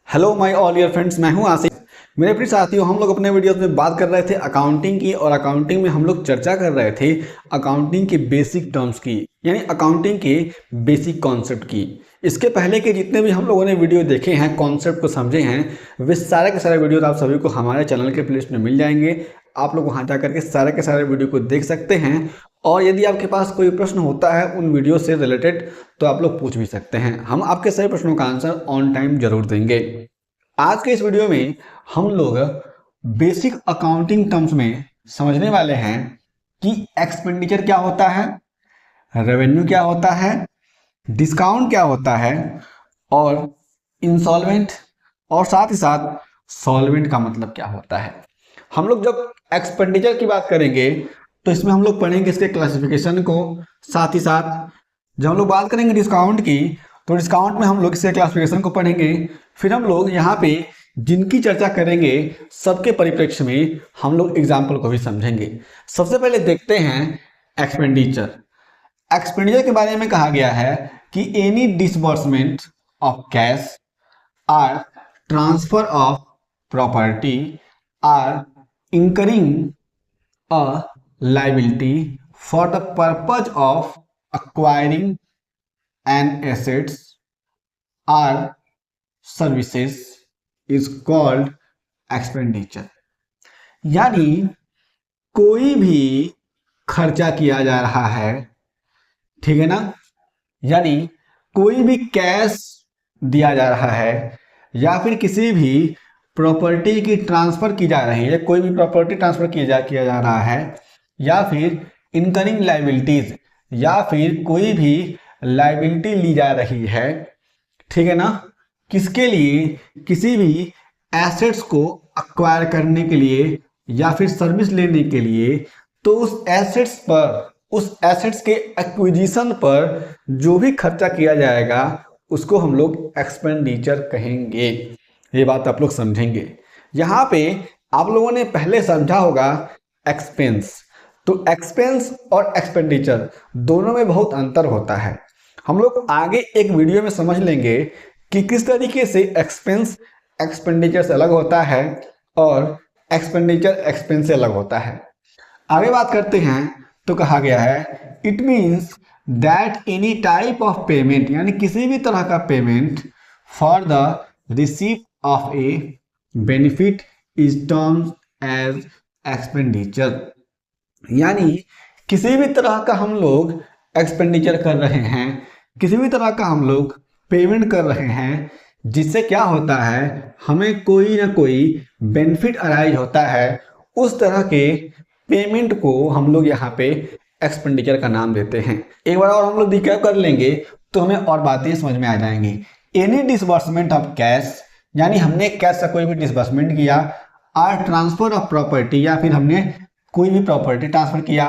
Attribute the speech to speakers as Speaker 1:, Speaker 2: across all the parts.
Speaker 1: Hello my all year friends, मैं हूं आसिफ। मेरे प्रिय साथियों, हम लोग अपने वीडियोस में बात कर रहे थे अकाउंटिंग की, और अकाउंटिंग में हम लोग चर्चा कर रहे थे अकाउंटिंग के बेसिक टर्म्स की, यानी अकाउंटिंग के बेसिक कॉन्सेप्ट की। इसके पहले के जितने भी हम लोगों ने वीडियो देखे हैं, कॉन्सेप्ट को समझे हैं, वे सारे के सारे वीडियो आप सभी को हमारे चैनल के प्लेलिस्ट में मिल जाएंगे। आप लोग वहाँ जा करके सारे के सारे वीडियो को देख सकते हैं। और यदि आपके पास कोई प्रश्न होता है उन वीडियो से रिलेटेड, तो आप लोग पूछ भी सकते हैं। हम आपके सभी प्रश्नों का आंसर ऑन टाइम जरूर देंगे। आज के इस वीडियो में हम लोग बेसिक अकाउंटिंग टर्म्स में समझने वाले हैं कि एक्सपेंडिचर क्या होता है, रेवेन्यू क्या होता है, डिस्काउंट क्या होता है, और इंसॉल्वेंट, और साथ ही साथ सॉल्वेंट का मतलब क्या होता है। हम लोग जब एक्सपेंडिचर की बात करेंगे तो इसमें हम लोग पढ़ेंगे इसके क्लासिफिकेशन को। साथ ही साथ जब हम लोग बात करेंगे डिस्काउंट की, तो डिस्काउंट में हम लोग इसके क्लासिफिकेशन को पढ़ेंगे। फिर हम लोग यहाँ पे जिनकी चर्चा करेंगे सबके परिप्रेक्ष्य में हम लोग एग्जाम्पल को भी समझेंगे। सबसे पहले देखते हैं एक्सपेंडिचर। एक्सपेंडिचर के बारे में कहा गया है कि any disbursement of cash or transfer of property or incurring a liability for the purpose of acquiring an assets or services is called expenditure। यानी कोई भी खर्चा किया जा रहा है, ठीक है ना, यानी कोई भी कैश दिया जा रहा है या फिर किसी भी प्रॉपर्टी की ट्रांसफर की जा रही है, कोई भी प्रॉपर्टी ट्रांसफर किया जा रहा है, या फिर इनकरिंग लाइबिलिटीज, या फिर कोई भी लाइबिलिटी ली जा रही है, ठीक है ना, किसके लिए, किसी भी एसेट्स को अक्वायर करने के लिए या फिर सर्विस लेने के लिए, तो उस एसेट्स के एक्विजिशन पर जो भी खर्चा किया जाएगा उसको हम लोग एक्सपेंडिचर कहेंगे। ये बात आप लोग समझेंगे। यहाँ पे आप लोगों ने पहले समझा होगा एक्सपेंस। तो एक्सपेंस और एक्सपेंडिचर दोनों में बहुत अंतर होता है। हम लोग आगे एक वीडियो में समझ लेंगे कि किस तरीके से एक्सपेंस एक्सपेंडिचर से अलग होता है और एक्सपेंडिचर एक्सपेंस से अलग होता है। आगे बात करते हैं तो कहा गया है it means that any type of payment, यानी किसी भी तरह का payment for the receipt of a benefit is termed as expenditure. यानी किसी भी तरह का हम लोग एक्सपेंडिचर कर रहे हैं, किसी भी तरह का हम लोग पेमेंट कर रहे हैं, जिससे क्या होता है, हमें कोई ना कोई बेनिफिट अराइज होता है, उस तरह के पेमेंट को हम लोग यहाँ पे एक्सपेंडिचर का नाम देते हैं। एक बार और हम लोग रिकैप कर लेंगे तो हमें और बातें समझ में आ जाएंगी। एनी डिसबर्समेंट ऑफ कैश, यानी हमने कैश का कोई भी डिसबर्समेंट किया, आर ट्रांसफर ऑफ प्रॉपर्टी, या फिर हमने कोई भी प्रॉपर्टी ट्रांसफर किया,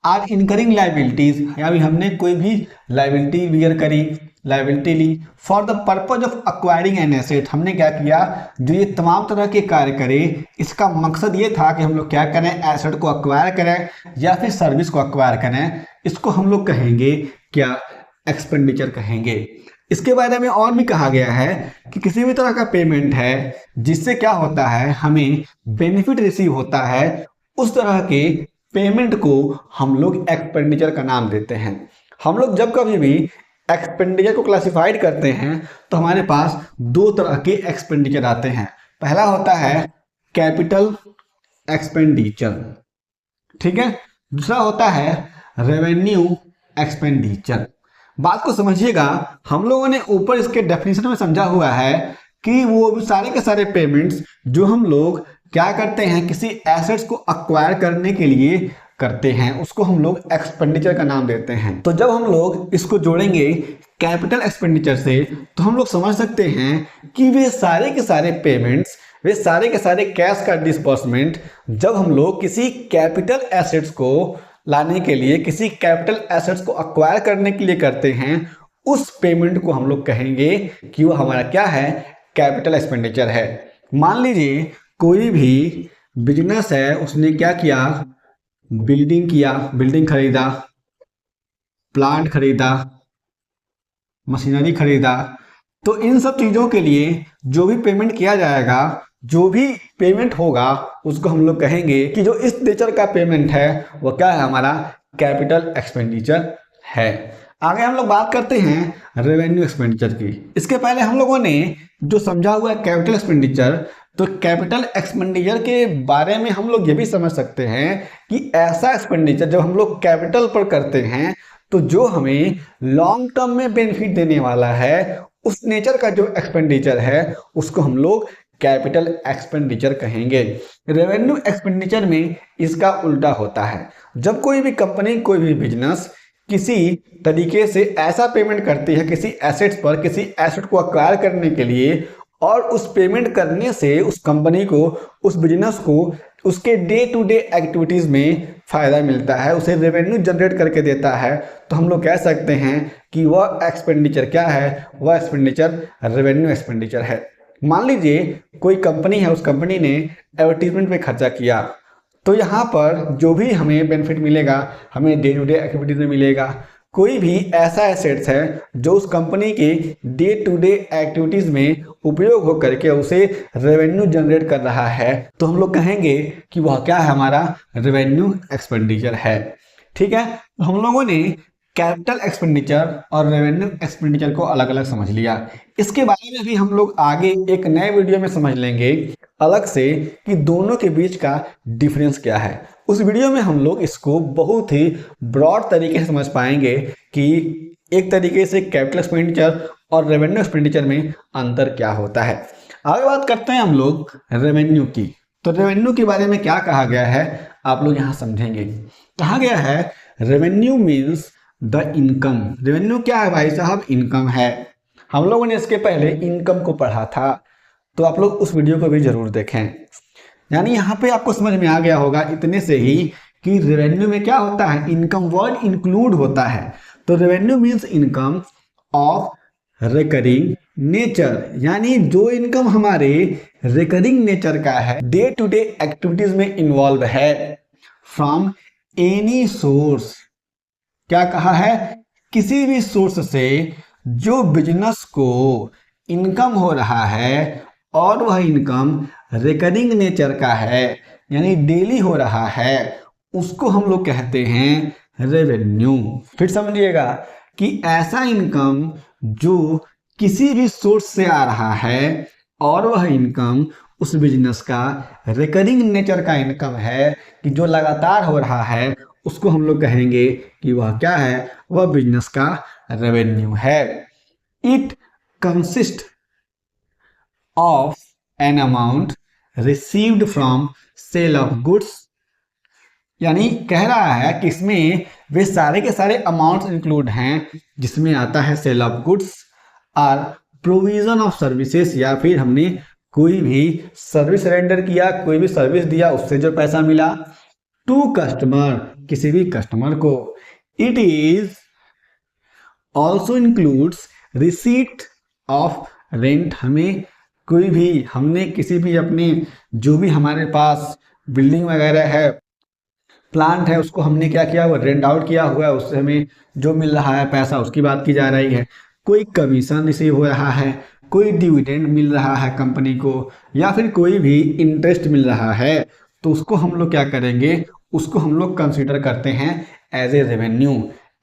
Speaker 1: आर इनकरिंग लाइबिलिटीज, या फिर हमने कोई भी लाइबिलिटी बियर करी, लाइबिलिटी ली, for the purpose of acquiring an asset, हमने क्या किया, जो ये तमाम तरह के कार्य करे, इसका मकसद ये था कि हम लोग क्या करें, एसेट को अक्वायर करें या फिर सर्विस को अक्वायर करें। इसको हम लोग कहेंगे क्या, एक्सपेंडिचर कहेंगे। इसके बारे में और भी कहा गया है कि किसी भी तरह का पेमेंट है जिससे क्या होता है, हमें बेनिफिट रिसीव होता है, उस तरह के पेमेंट को हम लोग एक्सपेंडिचर का नाम देते हैं। हम लोग जब कभी भी एक्सपेंडिचर को क्लासिफाइड करते हैं तो हमारे पास दो तरह के एक्सपेंडिचर आते हैं। पहला होता है कैपिटल एक्सपेंडिचर, ठीक है, दूसरा होता है रेवेन्यू एक्सपेंडिचर। बात को समझिएगा, हम लोगों ने ऊपर इसके डेफिनेशन में समझा हुआ है कि वो सारे के सारे पेमेंट्स जो हम लोग क्या करते हैं, किसी एसेट्स को अक्वायर करने के लिए करते हैं, उसको हम लोग एक्सपेंडिचर का नाम देते हैं। तो जब हम लोग इसको जोड़ेंगे कैपिटल एक्सपेंडिचर से, तो हम लोग समझ सकते हैं कि वे सारे के सारे पेमेंट्स, वे सारे के सारे कैश का डिस्बर्समेंट जब हम लोग किसी कैपिटल एसेट्स को लाने के लिए, किसी कैपिटल एसेट्स को अक्वायर करने के लिए करते हैं, उस पेमेंट को हम लोग कहेंगे कि वो हमारा क्या है, कैपिटल एक्सपेंडिचर है। मान लीजिए कोई भी बिजनेस है, उसने क्या किया, बिल्डिंग खरीदा, प्लांट खरीदा, मशीनरी खरीदा, तो इन सब चीज़ों के लिए जो भी पेमेंट किया जाएगा, जो भी पेमेंट होगा, उसको हम लोग कहेंगे कि जो इस नेचर का पेमेंट है वो क्या है, हमारा कैपिटल एक्सपेंडिचर है। आगे हम लोग बात करते हैं रेवेन्यू एक्सपेंडिचर की। इसके पहले हम लोगों ने जो समझा हुआ है कैपिटल एक्सपेंडिचर, तो कैपिटल एक्सपेंडिचर के बारे में हम लोग ये भी समझ सकते हैं कि ऐसा एक्सपेंडिचर जब हम लोग कैपिटल पर करते हैं तो जो हमें लॉन्ग टर्म में बेनिफिट देने वाला है, उस नेचर का जो एक्सपेंडिचर है उसको हम लोग कैपिटल एक्सपेंडिचर कहेंगे। रेवेन्यू एक्सपेंडिचर में इसका उल्टा होता है। जब कोई भी कंपनी, कोई भी बिजनेस किसी तरीके से ऐसा पेमेंट करती है किसी एसेट्स पर, किसी एसेट को अक्वायर करने के लिए, और उस पेमेंट करने से उस कंपनी को, उस बिजनेस को उसके डे टू डे एक्टिविटीज़ में फ़ायदा मिलता है, उसे रेवेन्यू जनरेट करके देता है, तो हम लोग कह सकते हैं कि वह एक्सपेंडिचर क्या है, वह एक्सपेंडिचर रेवेन्यू एक्सपेंडिचर है। मान लीजिए कोई कंपनी है, उस कंपनी ने एडवर्टीजमेंट पे खर्चा किया, तो यहाँ पर जो भी हमें बेनिफिट मिलेगा, हमें डे टू डे एक्टिविटीज में मिलेगा। कोई भी ऐसा एसेट्स है जो उस कंपनी के डे टू डे एक्टिविटीज में उपयोग हो करके उसे रेवेन्यू जनरेट कर रहा है, तो हम लोग कहेंगे कि वह क्या है, हमारा रेवेन्यू एक्सपेंडिचर है। ठीक है, तो हम लोगों ने कैपिटल एक्सपेंडिचर और रेवेन्यू एक्सपेंडिचर को अलग अलग समझ लिया। इसके बारे में भी हम लोग आगे एक नए वीडियो में समझ लेंगे अलग से कि दोनों के बीच का डिफरेंस क्या है। उस वीडियो में हम लोग इसको बहुत ही ब्रॉड तरीके से समझ पाएंगे कि एक तरीके से कैपिटल एक्सपेंडिचर और रेवेन्यू एक्सपेंडिचर में अंतर क्या होता है। आगे बात करते हैं हम लोग रेवेन्यू की। तो रेवेन्यू के बारे में क्या कहा गया है आप लोग यहाँ समझेंगे। कहा गया है revenue means the income. Revenue क्या है भाई साहब, इनकम है। हम लोगों ने इसके पहले इनकम को पढ़ा था, तो आप लोग उस वीडियो को भी जरूर देखें। यानी यहाँ पे आपको समझ में आ गया होगा इतने से ही कि रेवेन्यू में क्या होता है, इनकम वर्ड इंक्लूड होता है। तो revenue means income of recurring nature, यानी जो इनकम हमारे रिकरिंग नेचर का है, डे टू डे एक्टिविटीज में इन्वॉल्व है, फ्रॉम एनी सोर्स। क्या कहा है, किसी भी सोर्स से जो बिजनेस को इनकम हो रहा है और वह इनकम रिकरिंग नेचर का है, यानी डेली हो रहा है, उसको हम लोग कहते हैं रेवेन्यू। फिर समझिएगा कि ऐसा इनकम जो किसी भी सोर्स से आ रहा है और वह इनकम उस बिजनेस का रिकरिंग नेचर का इनकम है, कि जो लगातार हो रहा है, उसको हम लोग कहेंगे कि वह क्या है, वह बिजनेस का रेवेन्यू है। It consist of an amount received from sale of goods, यानी कह रहा है कि इसमें वे सारे के सारे अमाउंट्स इंक्लूड हैं जिसमें आता है सेल ऑफ गुड्स और प्रोविजन ऑफ सर्विसेज, या फिर हमने कोई भी सर्विस रेंडर किया, कोई भी सर्विस दिया, उससे जो पैसा मिला, टू कस्टमर, किसी भी कस्टमर को। It is also includes receipt of rent, हमें कोई भी, हमने किसी भी अपने जो भी हमारे पास बिल्डिंग वगैरह है, प्लांट है, उसको हमने क्या किया, वो रेंट आउट किया हुआ है, उससे हमें जो मिल रहा है पैसा, उसकी बात की जा रही है। कोई कमीशन रिसीव हो रहा है, कोई डिविडेंड मिल रहा है कंपनी को, या फिर कोई भी इंटरेस्ट मिल रहा है, तो उसको हम लोग क्या करेंगे, उसको हम लोग कंसीडर करते हैं as a revenue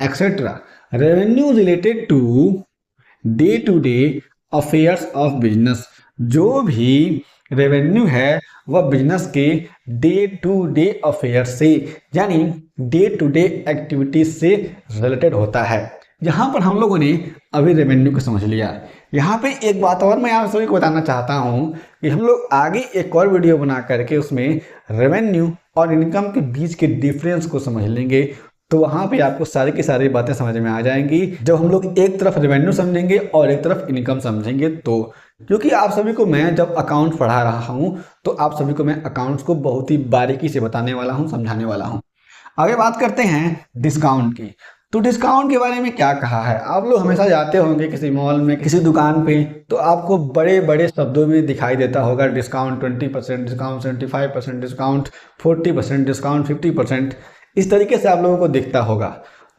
Speaker 1: etcetera. Revenue related to day to day affairs of business, जो भी रेवेन्यू है वह बिजनेस के डे टू डे अफेयर से, यानी डे टू डे एक्टिविटीज से रिलेटेड होता है। यहाँ पर हम लोगों ने अभी रेवेन्यू को समझ लिया। यहाँ पे एक बात और मैं आप सभी को बताना चाहता हूँ कि हम लोग आगे एक और वीडियो बना करके उसमें रेवेन्यू और इनकम के बीच के डिफरेंस को समझ लेंगे, तो वहाँ पे आपको सारी की सारी बातें समझ में आ जाएंगी। जब हम लोग एक तरफ रेवेन्यू समझेंगे और एक तरफ इनकम समझेंगे, तो क्योंकि आप सभी को मैं जब अकाउंट पढ़ा रहा हूँ तो आप सभी को मैं अकाउंट्स को बहुत ही बारीकी से बताने वाला हूँ, समझाने वाला हूँ। आगे बात करते हैं डिस्काउंट की। तो डिस्काउंट के बारे में क्या कहा है, आप लोग हमेशा जाते होंगे किसी मॉल में, किसी दुकान पे, तो आपको बड़े बड़े शब्दों में दिखाई देता होगा डिस्काउंट 20% डिस्काउंट, 75% डिस्काउंट, 40% डिस्काउंट, 50%, इस तरीके से आप लोगों को दिखता होगा।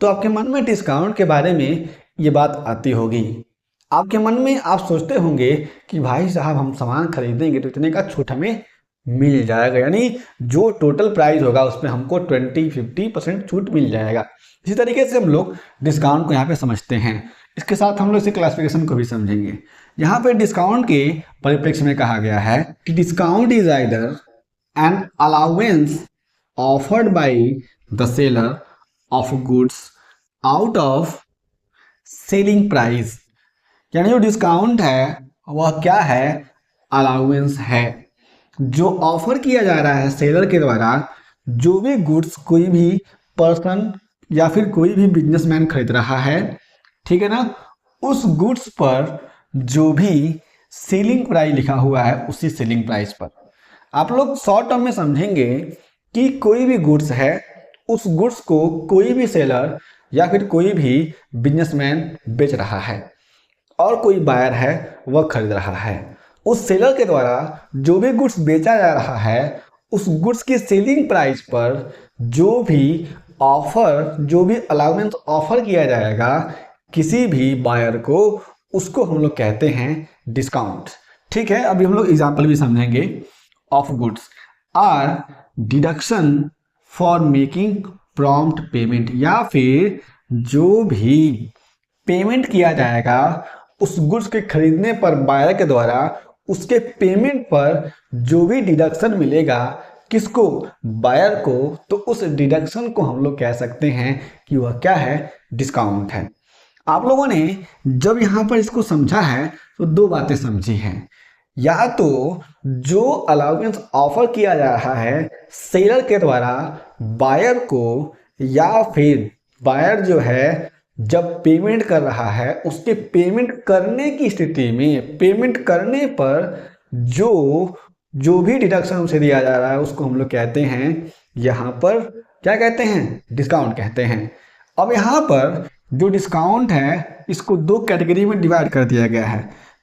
Speaker 1: तो आपके मन में डिस्काउंट के बारे में ये बात आती होगी। आपके मन में आप सोचते होंगे कि भाई साहब हम सामान खरीदेंगे तो इतने का छूट हमें मिल जाएगा, यानी जो टोटल प्राइस होगा उसमें हमको 20-50% छूट मिल जाएगा। इसी तरीके से हम लोग डिस्काउंट को यहाँ पे समझते हैं। इसके साथ हम लोग इसे क्लासिफिकेशन को भी समझेंगे। यहाँ पे डिस्काउंट के परिप्रेक्ष्य में कहा गया है कि discount is either an allowance offered by the seller of goods out of selling price, यानी जो डिस्काउंट है वह क्या है, अलाउंस है जो ऑफर किया जा रहा है सेलर के द्वारा। जो भी गुड्स कोई भी पर्सन या फिर कोई भी बिजनेसमैन खरीद रहा है, ठीक है ना, उस गुड्स पर जो भी सेलिंग प्राइस लिखा हुआ है उसी सेलिंग प्राइस पर। आप लोग शॉर्ट टर्म में समझेंगे कि कोई भी गुड्स है, उस गुड्स को कोई भी सेलर या फिर कोई भी बिजनेसमैन बेच रहा है और कोई बायर है वह खरीद रहा है। उस सेलर के द्वारा जो भी गुड्स बेचा जा रहा है उस गुड्स की सेलिंग प्राइस पर जो भी ऑफर, जो भी अलाउंस ऑफर किया जाएगा किसी भी बायर को, उसको हम लोग कहते हैं डिस्काउंट। ठीक है, अभी हम लोग एग्जांपल भी समझेंगे। Of goods or deduction for making prompt payment, या फिर जो भी पेमेंट किया जाएगा उस गुड्स के खरीदने पर बायर के द्वारा, उसके पेमेंट पर जो भी डिडक्शन मिलेगा किसको, बायर को, तो उस डिडक्शन को हम लोग कह सकते हैं कि वह क्या है, डिस्काउंट है। आप लोगों ने जब यहाँ पर इसको समझा है तो दो बातें समझी हैं। या तो जो अलाउंस ऑफर किया जा रहा है सेलर के द्वारा बायर को, या फिर बायर जो है जब पेमेंट कर रहा है उसके पेमेंट करने की स्थिति में, पेमेंट करने पर जो भी डिडक्शन उसे दिया जा रहा है उसको हम लोग कहते हैं, यहाँ पर क्या कहते हैं, डिस्काउंट कहते हैं। अब यहाँ पर जो डिस्काउंट है इसको दो कैटेगरी में डिवाइड कर दिया गया है।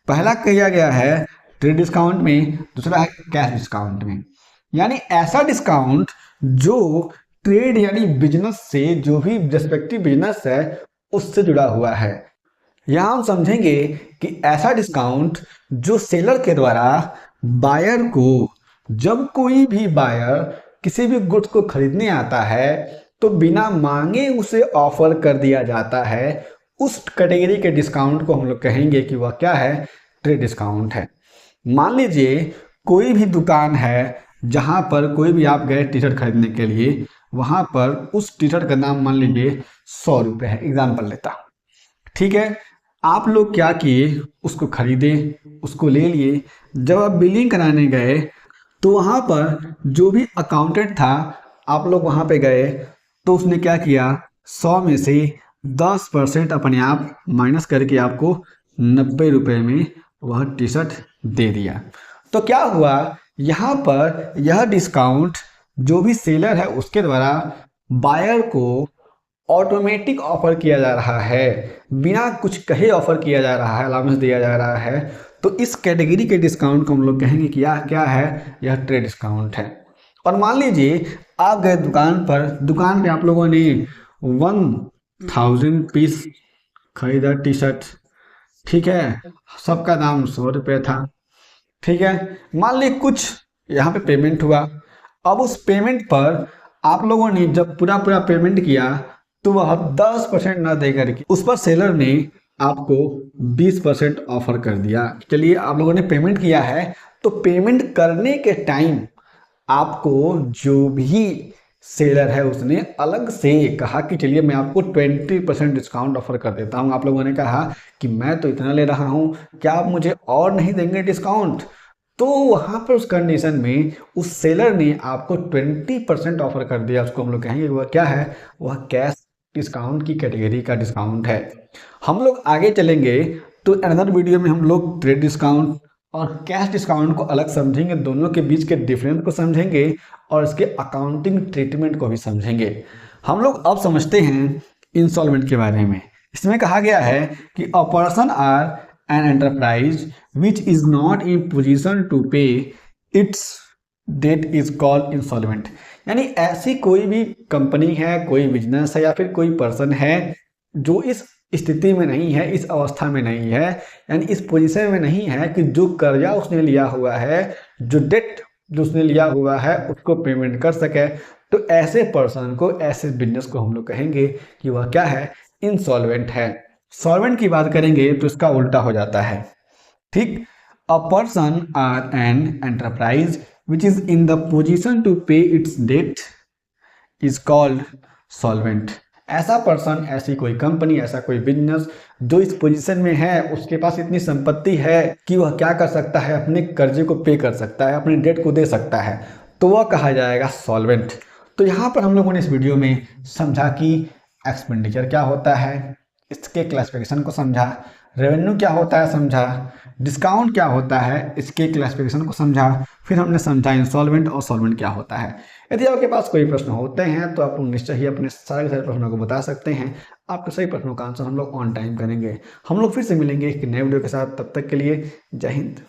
Speaker 1: पहला किया गया है ट्रेड डिस्काउंट में, दूसरा है कैश डिस्काउंट में। यानी ऐसा डिस्काउंट जो ट्रेड यानी बिजनेस से, जो भी रेस्पेक्टिव बिजनेस है उससे जुड़ा हुआ है। यहाँ हम समझेंगे कि ऐसा डिस्काउंट जो सेलर के द्वारा बायर को, जब कोई भी बायर किसी भी गुड्स को खरीदने आता है तो बिना मांगे उसे ऑफर कर दिया जाता है, उस कैटेगरी के डिस्काउंट को हम लोग कहेंगे कि वह क्या है, ट्रेड डिस्काउंट है। मान लीजिए कोई भी दुकान है जहाँ पर कोई भी आप गए टी शर्ट खरीदने के लिए, वहाँ पर उस टी शर्ट का दाम मान लीजिए 100 रुपये है, एग्जाम्पल लेता। ठीक है, आप लोग क्या किए, उसको खरीदे, उसको ले लिए। जब आप बिलिंग कराने गए तो वहाँ पर जो भी अकाउंटेंट था, आप लोग वहाँ पे गए तो उसने क्या किया, 100 में से 10% अपने आप माइनस करके आपको 90 रुपये में वह टी शर्ट दे दिया। तो क्या हुआ, यहाँ पर यह डिस्काउंट जो भी सेलर है उसके द्वारा बायर को ऑटोमेटिक ऑफर किया जा रहा है, बिना कुछ कहे ऑफर किया जा रहा है, अलाउंस दिया जा रहा है। तो इस कैटेगरी के डिस्काउंट को हम लोग कहेंगे कि क्या है, यह ट्रेड डिस्काउंट है। और मान लीजिए आप गए दुकान पर, दुकान पे आप लोगों ने 1000 पीस खरीदा टी शर्ट, ठीक है, सबका दाम 100 रुपये था। ठीक है, मान ली कुछ यहाँ पे पेमेंट हुआ। अब उस पेमेंट पर आप लोगों ने जब पूरा पेमेंट किया तो वह 10% ना देकर के उस पर सेलर ने आपको 20% ऑफर कर दिया। चलिए, आप लोगों ने पेमेंट किया है तो पेमेंट करने के टाइम आपको जो भी सेलर है उसने अलग से कहा कि चलिए मैं आपको 20% डिस्काउंट ऑफर कर देता हूँ। आप लोगों ने कहा कि मैं तो इतना ले रहा हूँ, क्या आप मुझे और नहीं देंगे डिस्काउंट? तो वहाँ पर उस कंडीशन में उस सेलर ने आपको 20% ऑफर कर दिया। उसको हम लोग कहेंगे वह क्या है, वह कैश डिस्काउंट की कैटेगरी का डिस्काउंट है। हम लोग आगे चलेंगे तो अनदर वीडियो में हम लोग ट्रेड डिस्काउंट और कैश डिस्काउंट को अलग समझेंगे, दोनों के बीच के डिफरेंस को समझेंगे और इसके अकाउंटिंग ट्रीटमेंट को भी समझेंगे। हम लोग अब समझते हैं इंस्टॉलमेंट के बारे में। इसमें कहा गया है कि a person or an enterprise which is not in position to pay its debt is called installment. यानी ऐसी कोई भी कंपनी है, कोई बिजनेस है या फिर कोई पर्सन है जो इस स्थिति में नहीं है, इस अवस्था में नहीं है, यानी इस पोजीशन में नहीं है कि जो कर्जा उसने लिया हुआ है, जो डेट जो उसने लिया हुआ है उसको पेमेंट कर सके, तो ऐसे पर्सन को, ऐसे बिजनेस को हम लोग कहेंगे कि वह क्या है, इंसॉल्वेंट है। सॉल्वेंट की बात करेंगे तो इसका उल्टा हो जाता है, ठीक। A person or an enterprise which is in the position to pay its debt is called solvent. ऐसा पर्सन, ऐसी कोई कंपनी, ऐसा कोई बिजनेस जो इस पोजीशन में है, उसके पास इतनी संपत्ति है कि वह क्या कर सकता है, अपने कर्जे को पे कर सकता है, अपने डेट को दे सकता है, तो वह कहा जाएगा सॉल्वेंट। तो यहाँ पर हम लोगों ने इस वीडियो में समझा कि एक्सपेंडिचर क्या होता है, इसके क्लासिफिकेशन को समझा, रेवेन्यू क्या होता है समझा, डिस्काउंट क्या होता है इसके क्लासिफिकेशन को समझा, फिर हमने समझा इंसॉल्वेंट और सॉल्वेंट क्या होता है। यदि आपके पास कोई प्रश्न होते हैं तो आप निश्चय ही अपने सारे प्रश्नों को बता सकते हैं। आपके सही प्रश्नों का आंसर हम लोग ऑन टाइम करेंगे। हम लोग फिर से मिलेंगे एक नए वीडियो के साथ, तब तक के लिए जय हिंद।